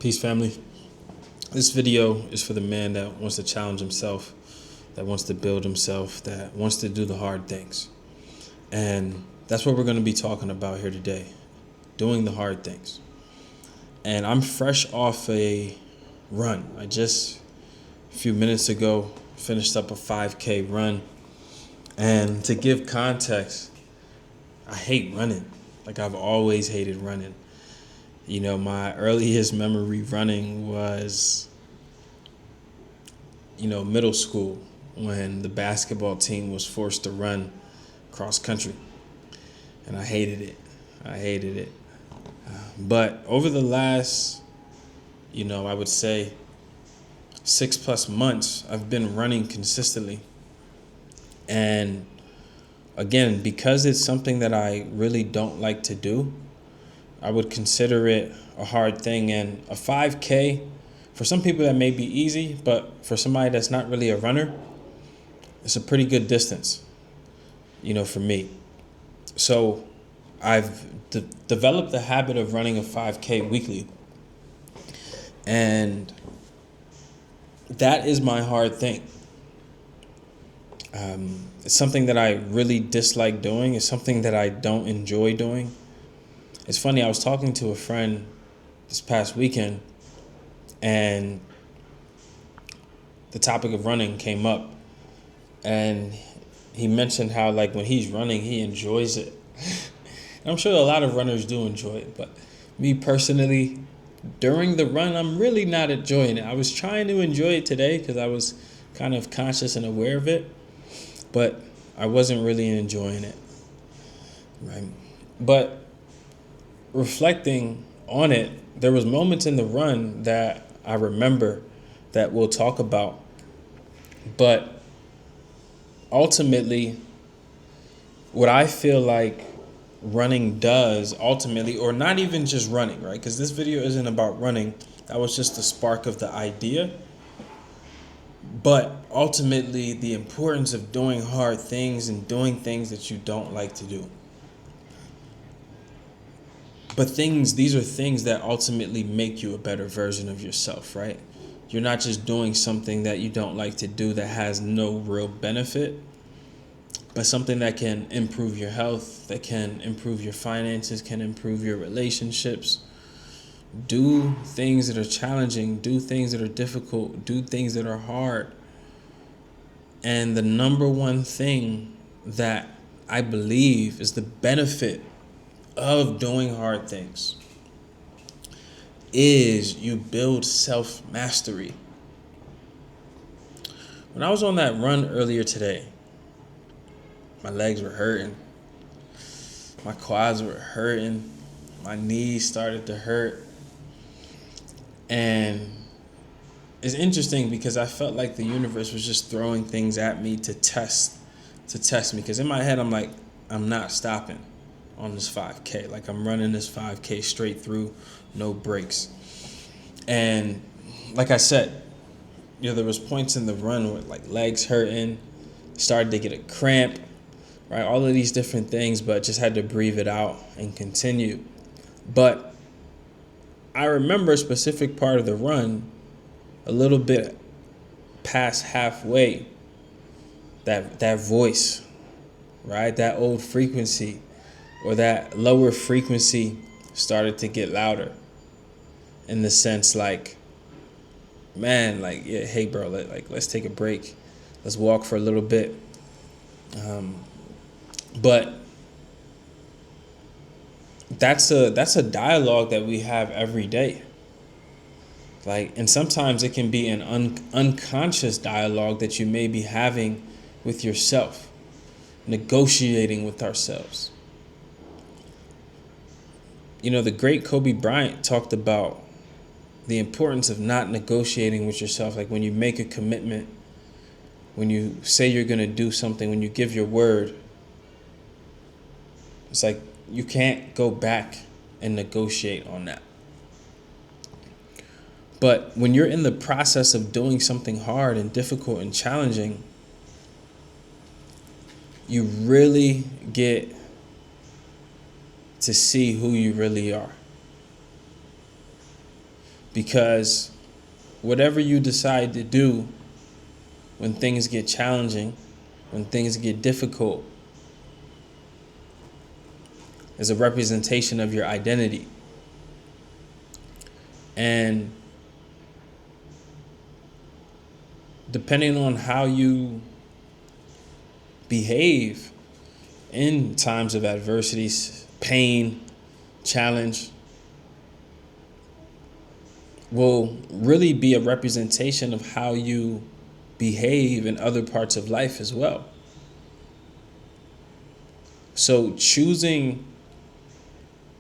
Peace, family. This video is for the man that wants to challenge himself, that wants to build himself, that wants to do the hard things. And that's what we're going to be talking about here today, doing the hard things. And I'm fresh off a run. I just, a few minutes ago, finished up a 5K run. And to give context, I hate running. Like, I've always hated running. You know, my earliest memory running was, middle school when the basketball team was forced to run cross country. And I hated it. But over the last, I would say 6+ months, I've been running consistently. And again, because it's something that I really don't like to do, I would consider it a hard thing. And a 5K, for some people that may be easy, but for somebody that's not really a runner, it's a pretty good distance, for me. So I've developed the habit of running a 5K weekly. And that is my hard thing. It's something that I really dislike doing. It's something that I don't enjoy doing. It's funny, I was talking to a friend this past weekend, and the topic of running came up. And he mentioned how, when he's running, he enjoys it. And I'm sure a lot of runners do enjoy it, but me personally, during the run, I'm really not enjoying it. I was trying to enjoy it today because I was kind of conscious and aware of it, but I wasn't really enjoying it, right? But reflecting on it, there was moments in the run that I remember that we'll talk about. But ultimately, what I feel like running does ultimately, or not even just running, right? Because this video isn't about running. That was just the spark of the idea. But ultimately, the importance of doing hard things and doing things that you don't like to do. But these are things that ultimately make you a better version of yourself, right? You're not just doing something that you don't like to do that has no real benefit, but something that can improve your health, that can improve your finances, can improve your relationships. Do things that are challenging, do things that are difficult, do things that are hard. And the number one thing that I believe is the benefit of doing hard things is you build self-mastery. When I was on that run earlier today, my legs were hurting, my quads were hurting, my knees started to hurt. And it's interesting because I felt like the universe was just throwing things at me to test me. Because in my head, I'm like, I'm not stopping on this 5K. Like, I'm running this 5K straight through, no breaks. And like I said, there was points in the run where legs hurting, started to get a cramp, right? All of these different things, but just had to breathe it out and continue. But I remember a specific part of the run, a little bit past halfway, that voice, right? That old frequency or that lower frequency started to get louder, in the sense hey bro, let's take a break. Let's walk for a little bit. But that's a dialogue that we have every day. And sometimes it can be an unconscious dialogue that you may be having with yourself, negotiating with ourselves. The great Kobe Bryant talked about the importance of not negotiating with yourself. Like, when you make a commitment, when you say you're going to do something, when you give your word, it's like you can't go back and negotiate on that. But when you're in the process of doing something hard and difficult and challenging, you really get to see who you really are. Because whatever you decide to do when things get challenging, when things get difficult, is a representation of your identity. And depending on how you behave in times of adversities, pain, challenge, will really be a representation of how you behave in other parts of life as well. So choosing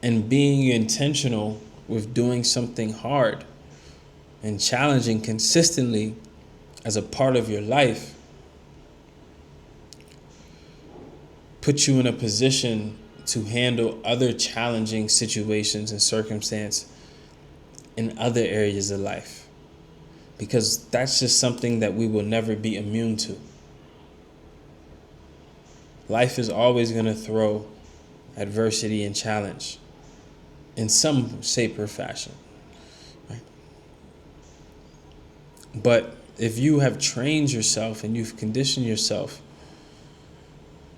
and being intentional with doing something hard and challenging consistently as a part of your life puts you in a position to handle other challenging situations and circumstances in other areas of life, because that's just something that we will never be immune to. Life is always going to throw adversity and challenge in some shape or fashion, right? But if you have trained yourself and you've conditioned yourself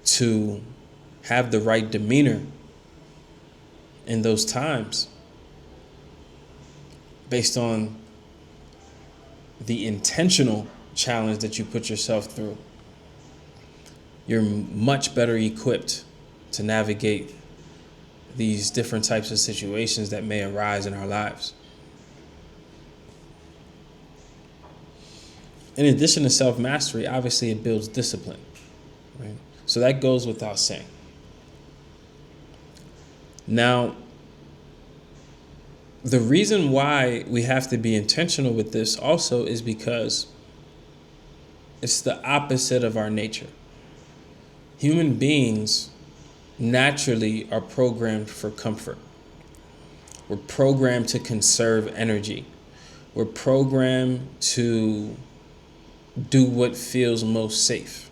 to have the right demeanor in those times, based on the intentional challenge that you put yourself through, you're much better equipped to navigate these different types of situations that may arise in our lives. In addition to self-mastery, obviously it builds discipline, right? So that goes without saying. Now, the reason why we have to be intentional with this also is because it's the opposite of our nature. Human beings naturally are programmed for comfort. We're programmed to conserve energy. We're programmed to do what feels most safe,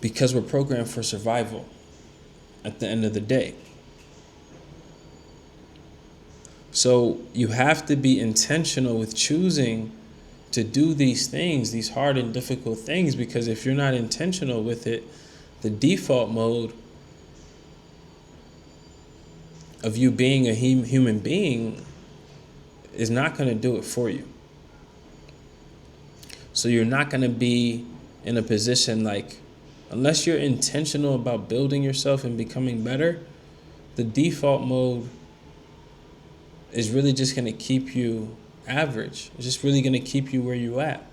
because we're programmed for survival at the end of the day. So you have to be intentional with choosing to do these things, these hard and difficult things, because if you're not intentional with it, the default mode of you being a human being is not going to do it for you. So you're not going to be in a position like, unless you're intentional about building yourself and becoming better, the default mode is really just going to keep you average. It's just really going to keep you where you at.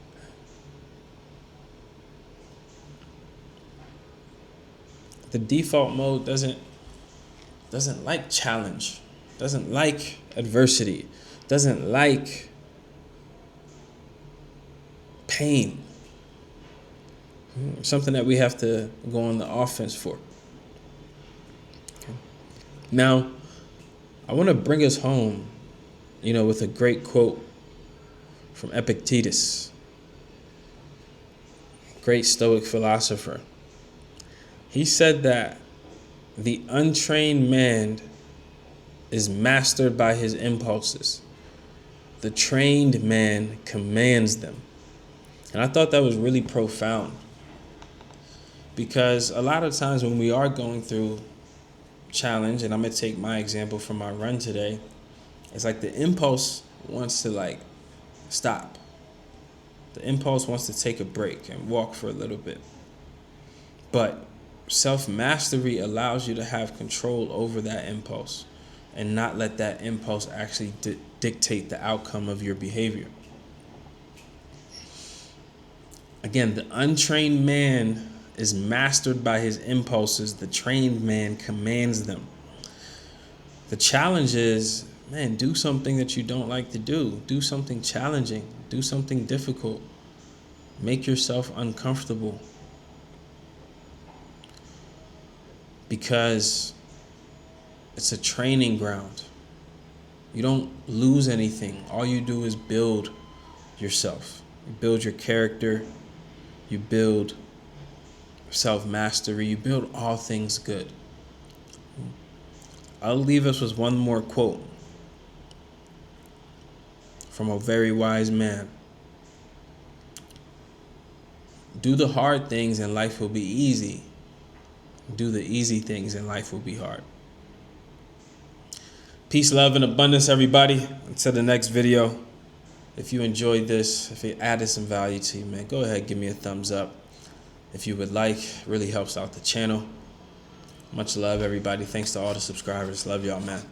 The default mode doesn't like challenge, doesn't like adversity, doesn't like pain. Something that we have to go on the offense for. Now, I want to bring us home, with a great quote from Epictetus, great Stoic philosopher. He said that the untrained man is mastered by his impulses. The trained man commands them. And I thought that was really profound, because a lot of times when we are going through challenge, and I'm going to take my example from my run today, it's like the impulse wants to stop. The impulse wants to take a break and walk for a little bit. But self-mastery allows you to have control over that impulse and not let that impulse actually dictate the outcome of your behavior. Again, the untrained man is mastered by his impulses. The trained man commands them. The challenge is, do something that you don't like to do. Do something challenging. Do something difficult. Make yourself uncomfortable. Because it's a training ground. You don't lose anything. All you do is build yourself. You build your character. You build self-mastery. You build all things good. I'll leave us with one more quote. from a very wise man. Do the hard things and life will be easy. Do the easy things and life will be hard. Peace, love, and abundance, everybody. Until the next video. If you enjoyed this, if it added some value to you, man, go ahead, give me a thumbs up. If you would like, really helps out the channel. Much love, everybody. Thanks to all the subscribers. Love y'all, man.